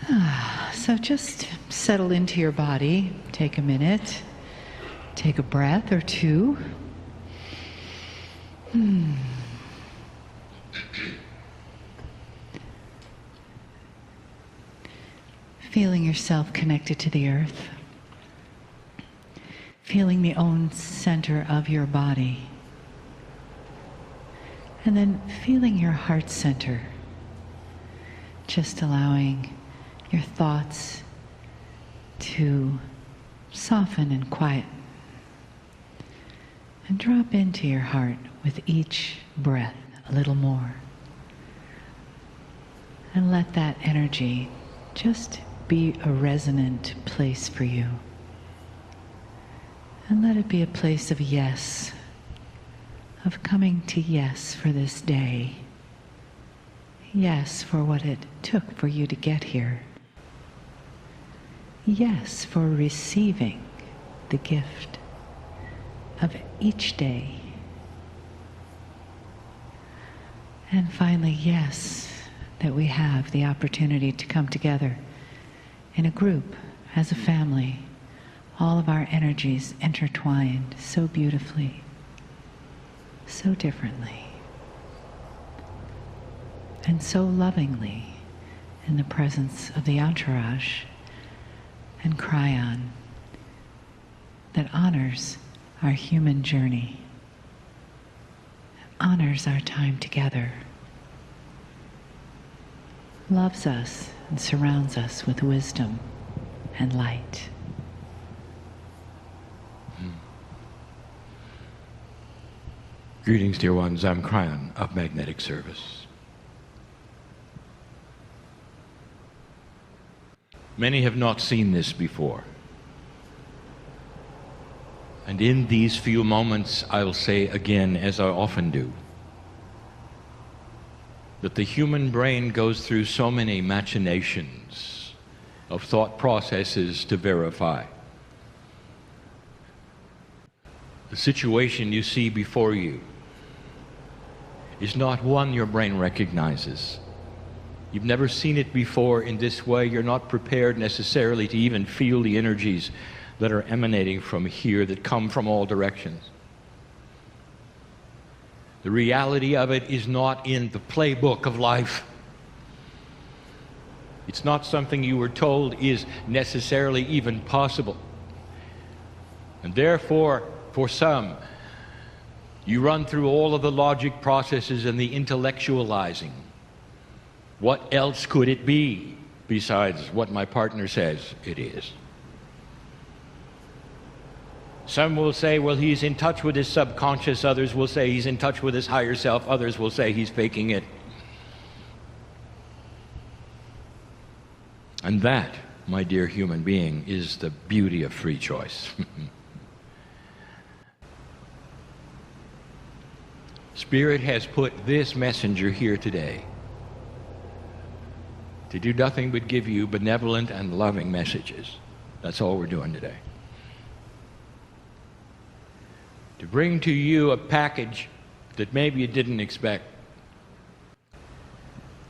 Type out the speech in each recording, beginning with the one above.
So just settle into your body. Take a minute. Take a breath or two. Feeling yourself connected to the earth. Feeling the own center of your body. And then feeling your heart center. Just allowing your thoughts to soften and quiet. And drop into your heart with each breath a little more. And let that energy just be a resonant place for you. And let it be a place of yes, of coming to yes for this day. Yes for what it took for you to get here. Yes for receiving the gift of each day. And finally, yes, that we have the opportunity to come together in a group, as a family, all of our energies intertwined so beautifully, so differently, and so lovingly in the presence of the entourage and Kryon that honors our human journey, honors our time together, loves us and surrounds us with wisdom and light. Greetings, dear ones. I'm Kryon of Magnetic Service. Many have not seen this before. And in these few moments, I will say again, as I often do, that the human brain goes through so many machinations of thought processes to verify. The situation you see before you is not one your brain recognizes. You've never seen it before in this way. You're not prepared necessarily to even feel the energies that are emanating from here, that come from all directions. The reality of it is not in the playbook of life. It's not something you were told is necessarily even possible. And therefore, for some, you run through all of the logic processes and the intellectualizing. What else could it be besides what my partner says it is? Some will say, well, he's in touch with his subconscious. Others will say he's in touch with his higher self. Others will say he's faking it. And that, my dear human being, is the beauty of free choice. Spirit has put this messenger here today to do nothing but give you benevolent and loving messages. That's all we're doing today. To bring to you a package that maybe you didn't expect.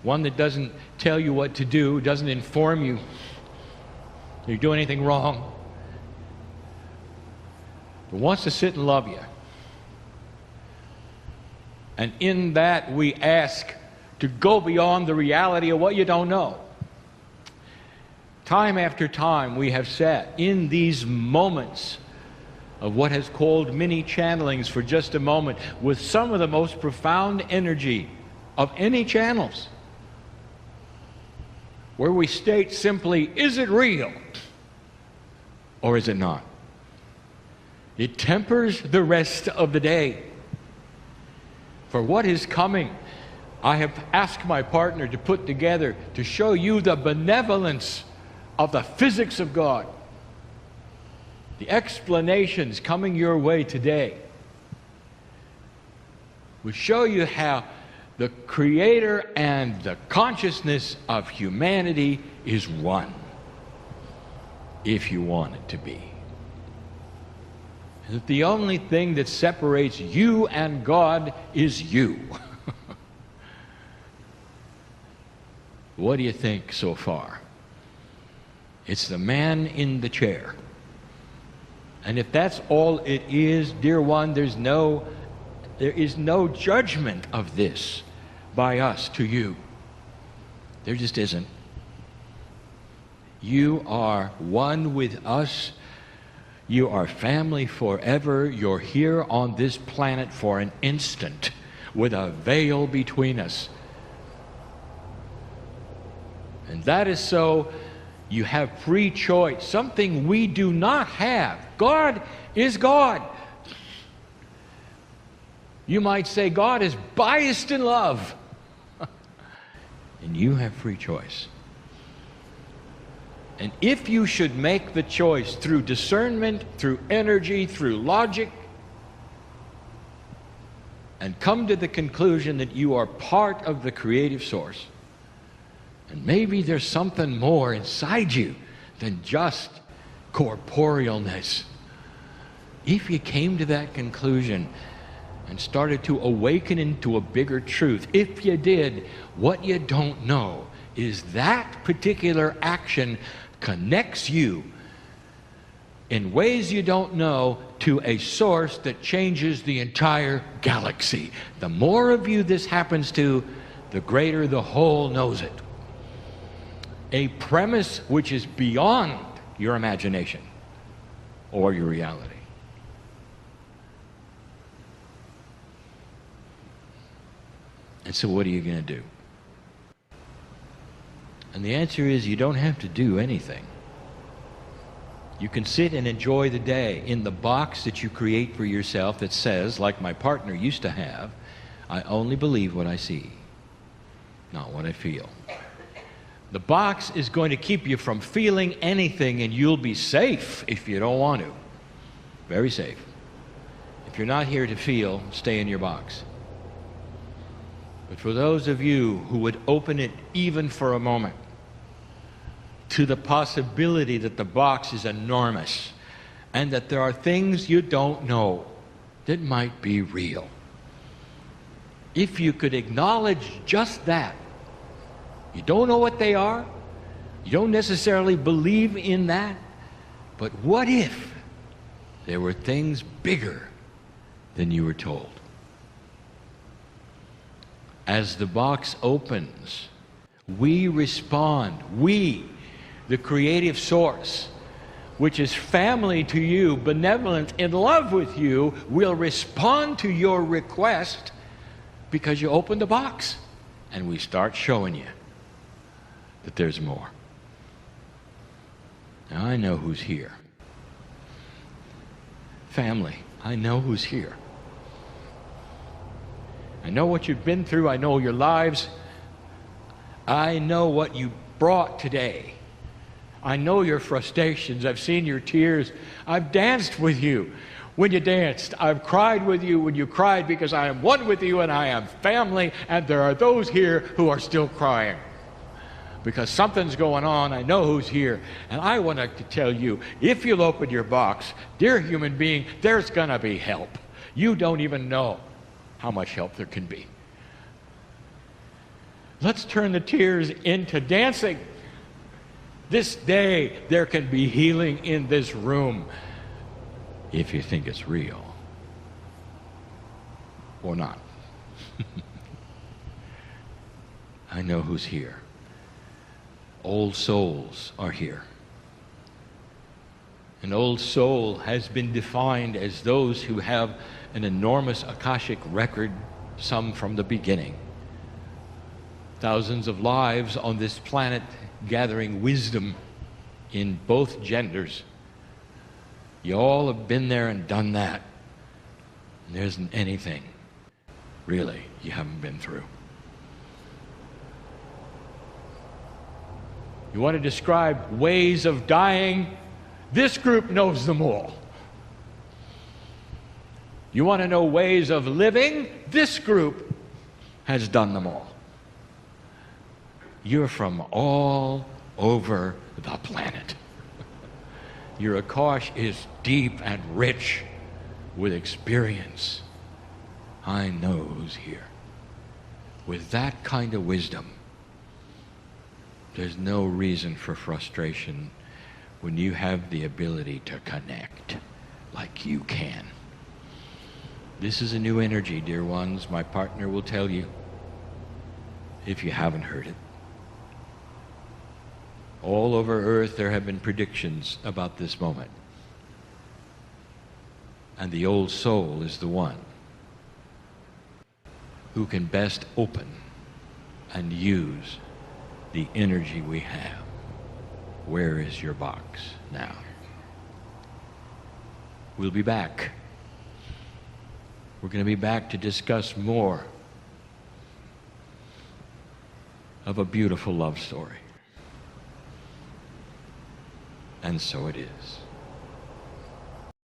One that doesn't tell you what to do, doesn't inform you you're doing anything wrong, but wants to sit and love you. And in that we ask to go beyond the reality of what you don't know. Time after time we have sat in these moments of what has called mini channelings for just a moment with some of the most profound energy of any channels, where we state simply, is it real or is it not? It tempers the rest of the day. For what is coming, I have asked my partner to put together to show you the benevolence of the physics of God. The explanations coming your way today will show you how the Creator and the consciousness of humanity is one, if you want it to be. And that the only thing that separates you and God is you. What do you think so far? It's the man in the chair. And if that's all it is, dear one, there is no judgment of this by us to you. There just isn't. You are one with us. You are family forever. You're here on this planet for an instant with a veil between us. And that is so you have free choice, something we do not have. God is God. You might say God is biased in love. And you have free choice. And if you should make the choice through discernment, through energy, through logic, and come to the conclusion that you are part of the creative source, and maybe there's something more inside you than just corporealness. If you came to that conclusion and started to awaken into a bigger truth, if you did, what you don't know is that particular action connects you in ways you don't know to a source that changes the entire galaxy. The more of you this happens to, the greater the whole knows it. A premise which is beyond your imagination or your reality. And so what are you going to do? And the answer is you don't have to do anything. You can sit and enjoy the day in the box that you create for yourself that says, like my partner used to have, I only believe what I see, not what I feel. The box is going to keep you from feeling anything, and you'll be safe if you don't want to. Very safe. If you're not here to feel, stay in your box. But for those of you who would open it even for a moment to the possibility that the box is enormous and that there are things you don't know that might be real, if you could acknowledge just that, you don't know what they are, you don't necessarily believe in that, but what if there were things bigger than you were told? As the box opens, we respond. We, the creative source, which is family to you, benevolent, in love with you, will respond to your request because you open the box and we start showing you that there's more. Now I know who's here. Family, I know who's here. I know what you've been through. I know your lives. I know what you brought today. I know your frustrations. I've seen your tears. I've danced with you when you danced. I've cried with you when you cried, because I am one with you and I am family, and there are those here who are still crying because something's going on. I know who's here. And I want to tell you, if you'll open your box, dear human being, there's going to be help. You don't even know how much help there can be. Let's turn the tears into dancing. This day, there can be healing in this room if you think it's real or not. I know who's here. Old souls are here. An old soul has been defined as those who have an enormous Akashic record, some from the beginning. Thousands of lives on this planet gathering wisdom in both genders. You all have been there and done that. And there isn't anything, really, you haven't been through. You want to describe ways of dying? This group knows them all. You want to know ways of living? This group has done them all. You're from all over the planet. Your Akash is deep and rich with experience. I know who's here. With that kind of wisdom, there's no reason for frustration. when you have the ability to connect like you can. This is a new energy, dear ones. My partner will tell you if you haven't heard it. All over Earth there have been predictions about this moment. And the old soul is the one who can best open and use the energy we have. Where is your box now? We'll be back. We're going to be back to discuss more of a beautiful love story. And so it is.